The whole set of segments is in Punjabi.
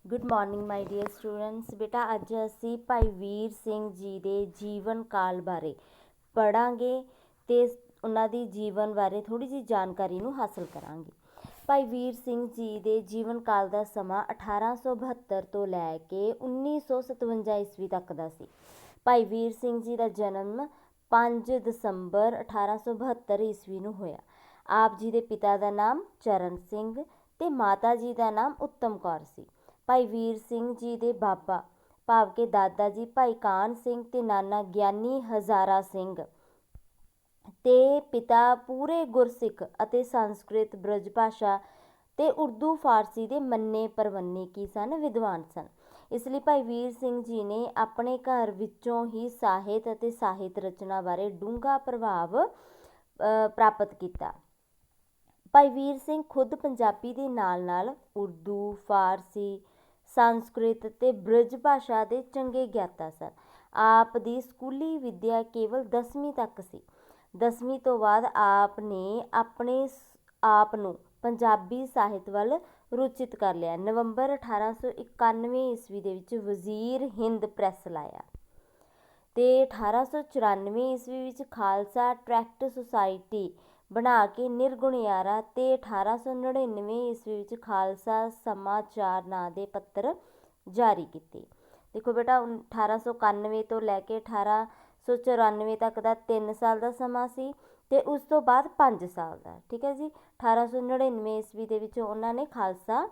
Good morning my dear students. ਬੇਟਾ ਅੱਜ ਅਸੀਂ ਭਾਈ ਵੀਰ ਸਿੰਘ ਜੀ ਦੇ ਜੀਵਨ ਕਾਲ ਬਾਰੇ ਪੜ੍ਹਾਂਗੇ ਅਤੇ ਉਹਨਾਂ ਦੀ ਜੀਵਨ ਬਾਰੇ ਥੋੜ੍ਹੀ ਜਿਹੀ ਜਾਣਕਾਰੀ ਨੂੰ ਹਾਸਲ ਕਰਾਂਗੇ। ਭਾਈ ਵੀਰ ਸਿੰਘ ਜੀ ਦੇ ਜੀਵਨ ਕਾਲ ਦਾ ਸਮਾਂ 1872 ਤੋਂ ਲੈ ਕੇ 1957 ਈਸਵੀ ਤੱਕ ਦਾ ਸੀ। ਭਾਈ ਵੀਰ ਸਿੰਘ ਜੀ ਦਾ ਜਨਮ 5 ਦਸੰਬਰ 1872 ਈਸਵੀ ਨੂੰ ਹੋਇਆ। ਆਪ ਜੀ ਦੇ ਪਿਤਾ ਦਾ ਨਾਮ ਚਰਨ ਸਿੰਘ ਅਤੇ ਮਾਤਾ ਜੀ ਦਾ ਨਾਮ ਉੱਤਮ ਕੌਰ ਸੀ। ਭਾਈ ਵੀਰ ਸਿੰਘ ਜੀ ਦੇ ਬਾਬਾ ਭਾਵ ਕਿ ਦਾਦਾ ਜੀ ਭਾਈ ਕਾਨ ਸਿੰਘ ਅਤੇ ਨਾਨਾ ਗਿਆਨੀ ਹਜ਼ਾਰਾ ਸਿੰਘ ਅਤੇ ਪਿਤਾ ਪੂਰੇ ਗੁਰਸਿੱਖ ਅਤੇ ਸੰਸਕ੍ਰਿਤ ਬ੍ਰਜ ਭਾਸ਼ਾ ਅਤੇ ਉਰਦੂ ਫਾਰਸੀ ਦੇ ਮੰਨੇ ਪ੍ਰਮੰਨੇ ਕੀ ਸਨ, ਵਿਦਵਾਨ ਸਨ। ਇਸ ਲਈ ਭਾਈ ਵੀਰ ਸਿੰਘ ਜੀ ਨੇ ਆਪਣੇ ਘਰ ਵਿੱਚੋਂ ਹੀ ਸਾਹਿਤ ਅਤੇ ਸਾਹਿਤ ਰਚਨਾ ਬਾਰੇ ਡੂੰਘਾ ਪ੍ਰਭਾਵ ਪ੍ਰਾਪਤ ਕੀਤਾ। ਭਾਈ ਵੀਰ ਸਿੰਘ ਖੁਦ ਪੰਜਾਬੀ ਦੇ ਨਾਲ ਨਾਲ ਉਰਦੂ, ਫਾਰਸੀ, ਸੰਸਕ੍ਰਿਤ ਅਤੇ ਬ੍ਰਜ ਭਾਸ਼ਾ ਦੇ ਚੰਗੇ ਗਿਆਤਾ ਸਨ। ਆਪ ਦੀ ਸਕੂਲੀ ਵਿੱਦਿਆ ਕੇਵਲ 10ਵੀਂ ਤੱਕ ਸੀ। 10ਵੀਂ ਤੋਂ ਬਾਅਦ ਆਪ ਨੇ ਆਪਣੇ ਆਪ ਨੂੰ ਪੰਜਾਬੀ ਸਾਹਿਤ ਵੱਲ ਰੁਚਿਤ ਕਰ ਲਿਆ। ਨਵੰਬਰ 1891 ਈਸਵੀ ਦੇ ਵਿੱਚ ਵਜ਼ੀਰ ਹਿੰਦ ਪ੍ਰੈਸ ਲਾਇਆ ਅਤੇ 1894 ਈਸਵੀ ਵਿੱਚ ਖਾਲਸਾ ਟਰੈਕਟ ਸੁਸਾਇਟੀ ਬਣਾ ਕੇ ਨਿਰਗੁਣਿਆਰਾ ਅਤੇ 1899 ਈਸਵੀ ਵਿੱਚ ਖਾਲਸਾ ਸਮਾਚਾਰ ਨਾਂ ਦੇ ਪੱਤਰ ਜਾਰੀ ਕੀਤੇ। ਦੇਖੋ ਬੇਟਾ 1891 ਤੋਂ ਲੈ ਕੇ 1894 ਤੱਕ ਦਾ 3 ਸਾਲ ਦਾ ਸਮਾਂ ਸੀ ਅਤੇ ਉਸ ਤੋਂ ਬਾਅਦ 5 ਸਾਲ ਦਾ। ਠੀਕ ਹੈ ਜੀ। 1899 ਈਸਵੀ ਦੇ ਵਿੱਚ ਉਹਨਾਂ ਨੇ ਖਾਲਸਾ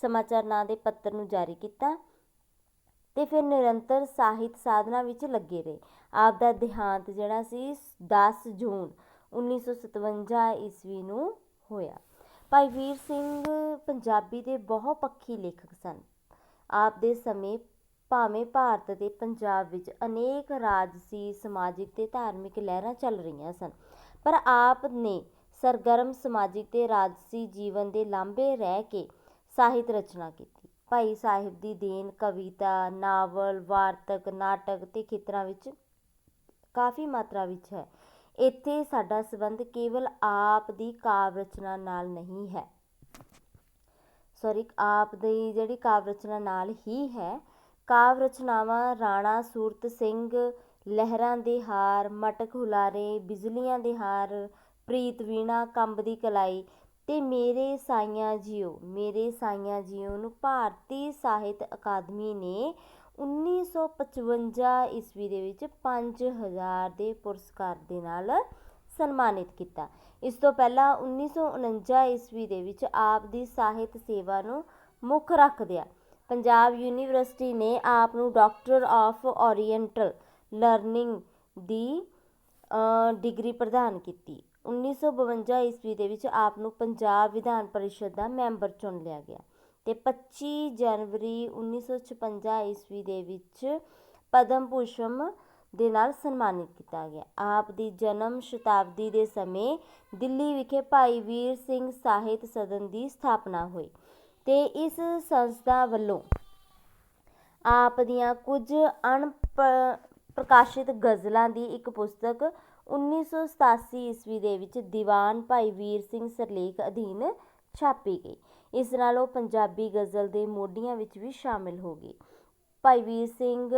ਸਮਾਚਾਰ ਨਾਂ ਦੇ ਪੱਤਰ ਨੂੰ ਜਾਰੀ ਕੀਤਾ ਅਤੇ ਫਿਰ ਨਿਰੰਤਰ ਸਾਹਿਤ ਸਾਧਨਾ ਵਿੱਚ ਲੱਗੇ ਰਹੇ। ਆਪ ਦਾ ਦੇਹਾਂਤ ਜਿਹੜਾ ਸੀ 10 ਜੂਨ 1957 ਈਸਵੀ ਨੂੰ ਹੋਇਆ। ਭਾਈ ਵੀਰ ਸਿੰਘ ਪੰਜਾਬੀ ਦੇ ਬਹੁਪੱਖੀ ਲੇਖਕ ਸਨ। ਆਪ ਦੇ ਸਮੇਂ ਭਾਵੇਂ ਭਾਰਤ ਅਤੇ ਪੰਜਾਬ ਵਿੱਚ ਅਨੇਕ ਰਾਜਸੀ, ਸਮਾਜਿਕ ਅਤੇ ਧਾਰਮਿਕ ਲਹਿਰਾਂ ਚੱਲ ਰਹੀਆਂ ਸਨ, ਪਰ ਆਪ ਨੇ ਸਰਗਰਮ ਸਮਾਜਿਕ ਅਤੇ ਰਾਜਸੀ ਜੀਵਨ ਦੇ ਲਾਂਭੇ ਰਹਿ ਕੇ ਸਾਹਿਤ ਰਚਨਾ ਕੀਤੀ। ਭਾਈ ਸਾਹਿਬ ਦੀ ਦੇਣ ਕਵਿਤਾ, ਨਾਵਲ, ਵਾਰਤਕ, ਨਾਟਕ ਅਤੇ ਖੇਤਰਾਂ ਵਿੱਚ ਕਾਫੀ ਮਾਤਰਾ ਵਿੱਚ ਹੈ। ਇੱਥੇ ਸਾਡਾ ਸੰਬੰਧ ਕੇਵਲ ਆਪ ਦੀ ਕਾਵਿ ਰਚਨਾ ਨਾਲ ਨਹੀਂ ਹੈ, ਆਪ ਦੀ ਜਿਹੜੀ ਕਾਵਿ ਰਚਨਾ ਨਾਲ ਹੀ ਹੈ। ਕਾਵਿ ਰਚਨਾਵਾਂ ਰਾਣਾ ਸੂਰਤ ਸਿੰਘ, ਲਹਿਰਾਂ ਦੇ ਹਾਰ, ਮਟਕ ਹੁਲਾਰੇ, ਬਿਜਲੀਆਂ ਦੇ ਹਾਰ, ਪ੍ਰੀਤ ਵੀਣਾ, ਕੰਬ ਦੀ ਕਲਾਈ ਅਤੇ ਮੇਰੇ ਸਾਈਆਂ ਜੀਓ ਨੂੰ ਭਾਰਤੀ ਸਾਹਿਤ ਅਕਾਦਮੀ ਨੇ 1955 ਈਸਵੀ ਦੇ ਵਿੱਚ 5000 ਦੇ ਪੁਰਸਕਾਰ ਦੇ ਨਾਲ ਸਨਮਾਨਿਤ ਕੀਤਾ। ਇਸ ਤੋਂ ਪਹਿਲਾਂ 1949 ਈਸਵੀ ਦੇ ਵਿੱਚ ਆਪ ਦੀ ਸਾਹਿਤ ਸੇਵਾ ਨੂੰ ਮੁੱਖ ਰੱਖਦਿਆਂ ਪੰਜਾਬ ਯੂਨੀਵਰਸਿਟੀ ਨੇ ਆਪ ਨੂੰ doctor of oriental learning the degree ਪ੍ਰਦਾਨ ਕੀਤੀ। 1952 ਈਸਵੀ ਦੇ ਵਿੱਚ ਆਪ ਨੂੰ ਪੰਜਾਬ ਵਿਧਾਨ ਪਰਿਸ਼ਦ ਦਾ ਮੈਂਬਰ ਚੁਣ ਲਿਆ ਗਿਆ ਅਤੇ 25 ਜਨਵਰੀ 1956 ਈਸਵੀ ਦੇ ਵਿੱਚ ਪਦਮ ਭੂਸ਼ਣ ਦੇ ਨਾਲ ਸਨਮਾਨਿਤ ਕੀਤਾ ਗਿਆ। ਆਪ ਦੀ ਜਨਮ ਸ਼ਤਾਬਦੀ ਦੇ ਸਮੇਂ ਦਿੱਲੀ ਵਿਖੇ ਭਾਈ ਵੀਰ ਸਿੰਘ ਸਾਹਿਤ ਸਦਨ ਦੀ ਸਥਾਪਨਾ ਹੋਈ ਅਤੇ ਇਸ ਸੰਸਥਾ ਵੱਲੋਂ ਆਪ ਦੀਆਂ ਕੁਝ ਪ੍ਰਕਾਸ਼ਿਤ ਗਜ਼ਲਾਂ ਦੀ ਇੱਕ ਪੁਸਤਕ 1987 ਈਸਵੀ ਦੇ ਵਿੱਚ ਦੀਵਾਨ ਭਾਈ ਵੀਰ ਸਿੰਘ ਸਿਰਲੇਖ ਅਧੀਨ ਛਾਪੀ ਗਈ। ਇਸ ਨਾਲ ਉਹ ਪੰਜਾਬੀ ਗਜ਼ਲ ਦੇ ਮੋਢੀਆਂ ਵਿੱਚ ਵੀ ਸ਼ਾਮਿਲ ਹੋ ਗਈ। ਭਾਈ ਵੀਰ ਸਿੰਘ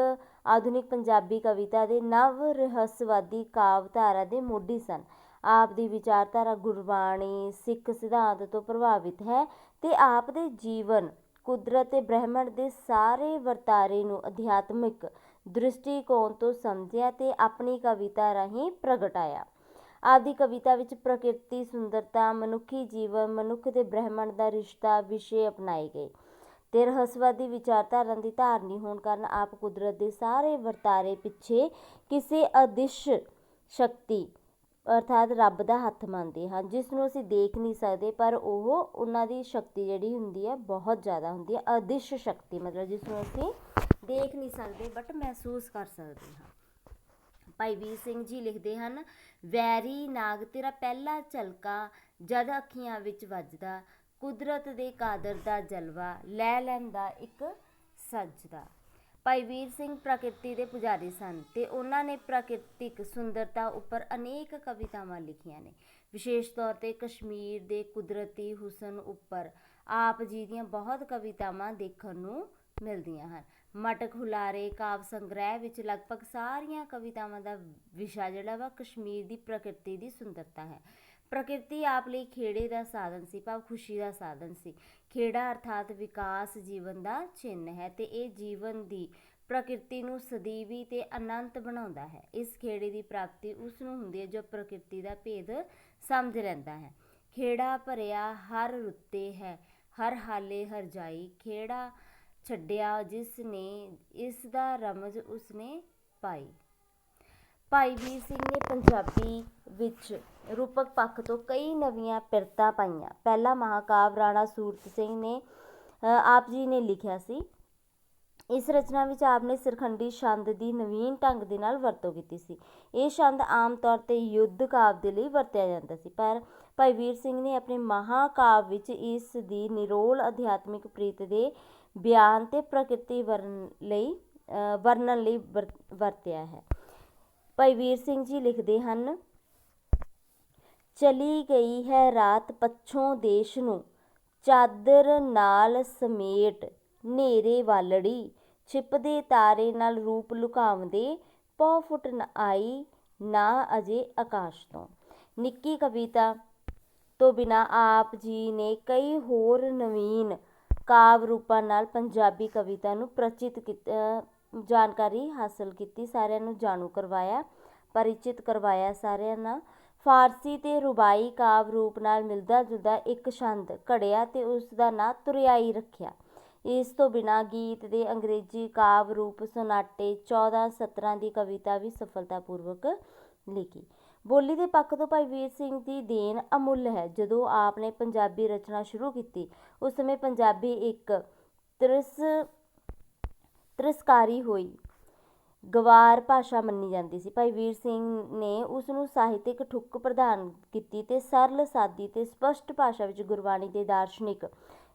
ਆਧੁਨਿਕ ਪੰਜਾਬੀ ਕਵਿਤਾ ਦੇ ਨਵ ਰਹੱਸਵਾਦੀ ਕਾਵਿ-ਧਾਰਾ ਦੇ ਮੋਢੀ ਸਨ। ਆਪ ਦੀ ਵਿਚਾਰਧਾਰਾ ਗੁਰਬਾਣੀ, ਸਿੱਖ ਸਿਧਾਂਤ ਤੋਂ ਪ੍ਰਭਾਵਿਤ ਹੈ ਅਤੇ ਆਪ ਦੇ ਜੀਵਨ, ਕੁਦਰਤ ਅਤੇ ਬ੍ਰਹਿਮੰਡ ਦੇ ਸਾਰੇ ਵਰਤਾਰੇ ਨੂੰ ਅਧਿਆਤਮਿਕ ਦ੍ਰਿਸ਼ਟੀਕੋਣ ਤੋਂ ਸਮਝਿਆ ਅਤੇ ਆਪਣੀ ਕਵਿਤਾ ਰਾਹੀਂ ਪ੍ਰਗਟਾਇਆ। ਆਪ ਦੀ ਕਵਿਤਾ ਵਿੱਚ ਪ੍ਰਕਿਰਤੀ ਸੁੰਦਰਤਾ, ਮਨੁੱਖੀ ਜੀਵਨ, ਮਨੁੱਖ ਅਤੇ ਬ੍ਰਹਿਮੰਡ ਦਾ ਰਿਸ਼ਤਾ ਵਿਸ਼ੇ ਅਪਣਾਏ ਗਏ ਅਤੇ ਰਹੱਸਵਾਦੀ ਵਿਚਾਰਧਾਰਾ ਦੀ ਧਾਰਨੀ ਹੋਣ ਕਾਰਨ ਆਪ ਕੁਦਰਤ ਦੇ ਸਾਰੇ ਵਰਤਾਰੇ ਪਿੱਛੇ ਕਿਸੇ ਅਦ੍ਰਿਸ਼ ਸ਼ਕਤੀ ਅਰਥਾਤ ਰੱਬ ਦਾ ਹੱਥ ਮੰਨਦੇ ਹਨ, ਜਿਸ ਨੂੰ ਅਸੀਂ ਦੇਖ ਨਹੀਂ ਸਕਦੇ, ਪਰ ਉਹਨਾਂ ਦੀ ਸ਼ਕਤੀ ਜਿਹੜੀ ਹੁੰਦੀ ਹੈ ਬਹੁਤ ਜ਼ਿਆਦਾ ਹੁੰਦੀ ਹੈ। ਅਦ੍ਰਿਸ਼ ਸ਼ਕਤੀ ਮਤਲਬ ਜਿਸ ਨੂੰ ਅਸੀਂ ਦੇਖ ਨਹੀਂ ਸਕਦੇ ਬਟ ਮਹਿਸੂਸ ਕਰ ਸਕਦੇ ਹਾਂ। ਭਾਈ ਵੀਰ ਸਿੰਘ ਜੀ ਲਿਖਦੇ ਹਨ, ਵੈਰੀ ਨਾਗ ਤੇਰਾ ਪਹਿਲਾ ਝਲਕਾ ਜਦ ਅੱਖੀਆਂ ਵਿੱਚ ਵੱਜਦਾ, ਕੁਦਰਤ ਦੇ ਕਾਦਰ ਦਾ ਜਲਵਾ ਲੈ ਲੈਂਦਾ ਇੱਕ ਸੱਜਦਾ। ਭਾਈ ਵੀਰ ਸਿੰਘ ਪ੍ਰਕਿਰਤੀ ਦੇ ਪੁਜਾਰੀ ਸਨ ਅਤੇ ਉਹਨਾਂ ਨੇ ਪ੍ਰਾਕਿਰਤਿਕ ਸੁੰਦਰਤਾ ਉੱਪਰ ਅਨੇਕ ਕਵਿਤਾਵਾਂ ਲਿਖੀਆਂ ਨੇ। ਵਿਸ਼ੇਸ਼ ਤੌਰ 'ਤੇ ਕਸ਼ਮੀਰ ਦੇ ਕੁਦਰਤੀ ਹੁਸਨ ਉੱਪਰ ਆਪ ਜੀ ਦੀਆਂ ਬਹੁਤ ਕਵਿਤਾਵਾਂ ਦੇਖਣ ਨੂੰ ਮਿਲਦੀਆਂ ਹਨ। ਮਟਕ ਹੁਲਾਰੇ ਕਾਵ ਸੰਗ੍ਰਹਿ ਵਿੱਚ ਲਗਭਗ ਸਾਰੀਆਂ ਕਵਿਤਾਵਾਂ ਦਾ ਵਿਸ਼ਾ ਜਿਹੜਾ ਵਾ ਕਸ਼ਮੀਰ ਦੀ ਪ੍ਰਕਿਰਤੀ ਦੀ ਸੁੰਦਰਤਾ ਹੈ। ਪ੍ਰਕਿਰਤੀ ਆਪ ਲਈ ਖੇੜੇ ਦਾ ਸਾਧਨ ਸੀ, ਭਾਵ ਖੁਸ਼ੀ ਦਾ ਸਾਧਨ ਸੀ। ਖੇੜਾ ਅਰਥਾਤ ਵਿਕਾਸ ਜੀਵਨ ਦਾ ਚਿੰਨ੍ਹ ਹੈ ਤੇ ਇਹ ਜੀਵਨ ਦੀ ਪ੍ਰਕਿਰਤੀ ਨੂੰ ਸਦੀਵੀ ਤੇ ਅਨੰਤ ਬਣਾਉਂਦਾ ਹੈ। ਇਸ ਖੇੜੇ ਦੀ ਪ੍ਰਾਪਤੀ ਉਸ ਨੂੰ ਹੁੰਦੀ ਹੈ ਜੋ ਪ੍ਰਕਿਰਤੀ ਦਾ ਭੇਦ ਸਮਝ ਲੈਂਦਾ ਹੈ। ਖੇੜਾ ਭਰਿਆ ਹਰ ਰੁੱਤੇ ਹੈ, ਹਰ ਹਾਲੇ ਹਰ ਜਾਈ, ਖੇੜਾ ਛੱਡਿਆ ਜਿਸ ਨੇ, ਇਸ ਦਾ ਰਮਜ਼ ਉਸਨੇ ਪਾਈ। ਭਾਈ ਵੀਰ ਸਿੰਘ ਨੇ ਪੰਜਾਬੀ ਵਿੱਚ ਰੂਪਕ ਪੱਖ ਤੋਂ ਕਈ ਨਵੀਆਂ ਪਿਰਤਾਂ ਪਾਈਆਂ। ਪਹਿਲਾ ਮਹਾਕਾਵਿ ਰਾਣਾ ਸੂਰਤ ਸਿੰਘ ਨੇ ਆਪ ਜੀ ਨੇ ਲਿਖਿਆ ਸੀ। ਇਸ ਰਚਨਾ ਵਿੱਚ ਆਪ ਨੇ ਸਿਰਖੰਡੀ ਛੰਦ ਦੀ ਨਵੀਨ ਢੰਗ ਦੇ ਨਾਲ ਵਰਤੋਂ ਕੀਤੀ ਸੀ। ਇਹ ਛੰਦ ਆਮ ਤੌਰ 'ਤੇ ਯੁੱਧ ਕਾਵਿ ਦੇ ਲਈ ਵਰਤਿਆ ਜਾਂਦਾ ਸੀ, ਪਰ ਭਾਈ ਵੀਰ ਸਿੰਘ ਨੇ ਆਪਣੇ ਮਹਾਕਾਵਿ ਵਿੱਚ ਇਸ ਦੀ ਨਿਰੋਲ ਅਧਿਆਤਮਿਕ ਪ੍ਰੀਤ ਦੇ ਬਿਆਨ ਤੇ ਪ੍ਰਕਿਰਤੀ ਵਰਣਨ ਲਈ ਵਰਤਿਆ ਹੈ। ਭਾਈ ਵੀਰ ਸਿੰਘ ਜੀ ਲਿਖਦੇ ਹਨ, ਚਲੀ ਗਈ ਹੈ ਰਾਤ ਪੱਛੋਂ ਦੇਸ਼ ਨੂੰ, ਚਾਦਰ ਨਾਲ ਸਮੇਟ ਨੇਰੇ ਵਾਲੜੀ, ਛਿਪਦੇ ਤਾਰੇ ਨਾਲ ਰੂਪ ਲੁਕਾਉਂਦੇ, ਪੌ ਫੁੱਟ ਆਈ ਨਾ ਅਜੇ ਆਕਾਸ਼ ਤੋਂ। ਨਿੱਕੀ ਕਵਿਤਾ ਤੋਂ ਬਿਨਾਂ ਆਪ ਜੀ ਨੇ ਕਈ ਹੋਰ ਨਵੀਨ ਕਾਵਿ ਰੂਪਾਂ ਨਾਲ ਪੰਜਾਬੀ ਕਵਿਤਾ ਨੂੰ ਜਾਣਕਾਰੀ ਹਾਸਲ ਕੀਤੀ, ਸਾਰਿਆਂ ਨੂੰ ਜਾਣੂ ਕਰਵਾਇਆ, ਪਰਿਚਿਤ ਕਰਵਾਇਆ ਸਾਰਿਆਂ ਨਾਲ। ਫਾਰਸੀ ਤੇ ਰੁਬਾਈ ਕਾਵਿ ਰੂਪ ਨਾਲ ਮਿਲਦਾ ਜੁਲਦਾ ਇੱਕ ਛੰਦ ਘੜਿਆ ਤੇ ਉਸ ਦਾ ਨਾਂ ਤੁਰਿਆਈ ਰੱਖਿਆ। ਇਸ ਤੋਂ ਬਿਨਾਂ ਗੀਤ ਦੇ ਅੰਗਰੇਜ਼ੀ ਕਾਵਿ ਰੂਪ ਸੋਨਾਟੇ 14 ਸਤਰਾਂ ਦੀ ਕਵਿਤਾ ਵੀ ਸਫਲਤਾਪੂਰਵਕ ਲਿਖੀ। ਬੋਲੀ ਦੇ ਪੱਖ ਤੋਂ ਭਾਈ ਵੀਰ ਸਿੰਘ ਦੀ ਦੇਣ ਅਮੁੱਲ ਹੈ। ਜਦੋਂ ਆਪ ਨੇ ਪੰਜਾਬੀ ਰਚਨਾ ਸ਼ੁਰੂ ਕੀਤੀ ਉਸ ਸਮੇਂ ਪੰਜਾਬੀ ਇੱਕ ਤਿਰਸਕਾਰੀ ਹੋਈ ਗਵਾਰ ਭਾਸ਼ਾ ਮੰਨੀ ਜਾਂਦੀ ਸੀ। ਭਾਈ ਵੀਰ ਸਿੰਘ ਨੇ ਉਸ ਨੂੰ ਸਾਹਿਤਿਕ ਠੁੱਕ ਪ੍ਰਦਾਨ ਕੀਤੀ ਤੇ ਸਰਲ ਸਾਦੀ ਤੇ ਸਪਸ਼ਟ ਭਾਸ਼ਾ ਵਿੱਚ ਗੁਰਬਾਣੀ ਦੇ ਦਾਰਸ਼ਨਿਕ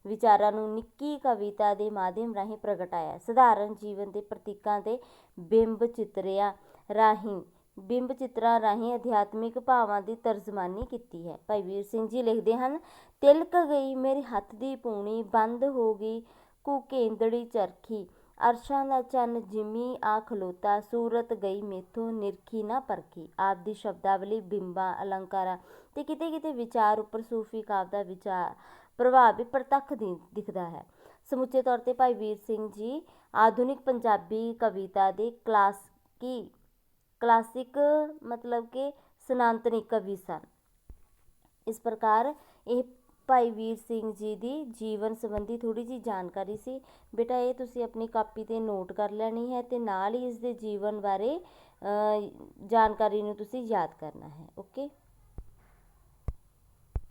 ਵਿਚਾਰਾਂ ਨੂੰ ਨਿੱਕੀ ਕਵਿਤਾ ਦੇ ਮਾਧਿਅਮ ਰਾਹੀਂ ਪ੍ਰਗਟਾਇਆ। ਸਧਾਰਨ ਜੀਵਨ ਦੇ ਪ੍ਰਤੀਕਾਂ ਤੇ ਬਿੰਬ ਚਿੱਤਰਾਂ ਰਾਹੀਂ ਅਧਿਆਤਮਿਕ ਭਾਵਾਂ ਦੀ ਤਰਜਮਾਨੀ ਕੀਤੀ ਹੈ। ਭਾਈ ਵੀਰ ਸਿੰਘ ਜੀ ਲਿਖਦੇ ਹਨ, ਤਿਲਕ ਗਈ ਮੇਰੇ ਹੱਥ ਦੀ ਪੂਣੀ, ਬੰਦ ਹੋ ਗਈ ਘੂਕੇਂਦੜੀ ਚਰਖੀ, ਅਰਸ਼ਾਂ ਦਾ ਚੰਨ ਜਿਮੀ ਆ ਖਲੋਤਾ, ਸੂਰਤ ਗਈ ਮੇਥੋਂ ਨਿਰਖੀ ਨਾ ਪਰਖੀ। ਆਪ ਦੀ ਸ਼ਬਦਾਵਲੀ ਬਿੰਬਾਂ, ਅਲੰਕਾਰਾਂ ਤੇ ਕਿਤੇ ਕਿਤੇ ਵਿਚਾਰ ਉੱਪਰ ਸੂਫੀ ਕਾਵਿ ਦਾ ਵਿਚਾਰ ਪ੍ਰਭਾਵ ਵੀ ਪ੍ਰਤੱਖ ਦਿਖਦਾ ਹੈ। ਸਮੁੱਚੇ ਤੌਰ 'ਤੇ ਭਾਈ ਵੀਰ ਸਿੰਘ ਜੀ ਆਧੁਨਿਕ ਪੰਜਾਬੀ ਕਵਿਤਾ ਦੇ ਕਲਾਸਿਕ ਮਤਲਬ ਕਿ ਸਨਾਤਨੀ ਕਵੀ ਸਨ। ਇਸ ਪ੍ਰਕਾਰ ਇਹ ਭਾਈ ਵੀਰ ਸਿੰਘ ਜੀ ਦੀ ਜੀਵਨ ਸੰਬੰਧੀ ਥੋੜ੍ਹੀ ਜਿਹੀ ਜਾਣਕਾਰੀ ਸੀ। ਬੇਟਾ ਇਹ ਤੁਸੀਂ ਆਪਣੀ ਕਾਪੀ 'ਤੇ ਨੋਟ ਕਰ ਲੈਣੀ ਹੈ ਤੇ ਨਾਲ ਹੀ ਇਸ ਦੇ ਜੀਵਨ ਬਾਰੇ ਜਾਣਕਾਰੀ ਨੂੰ ਤੁਸੀਂ ਯਾਦ ਕਰਨਾ ਹੈ। ਓਕੇ।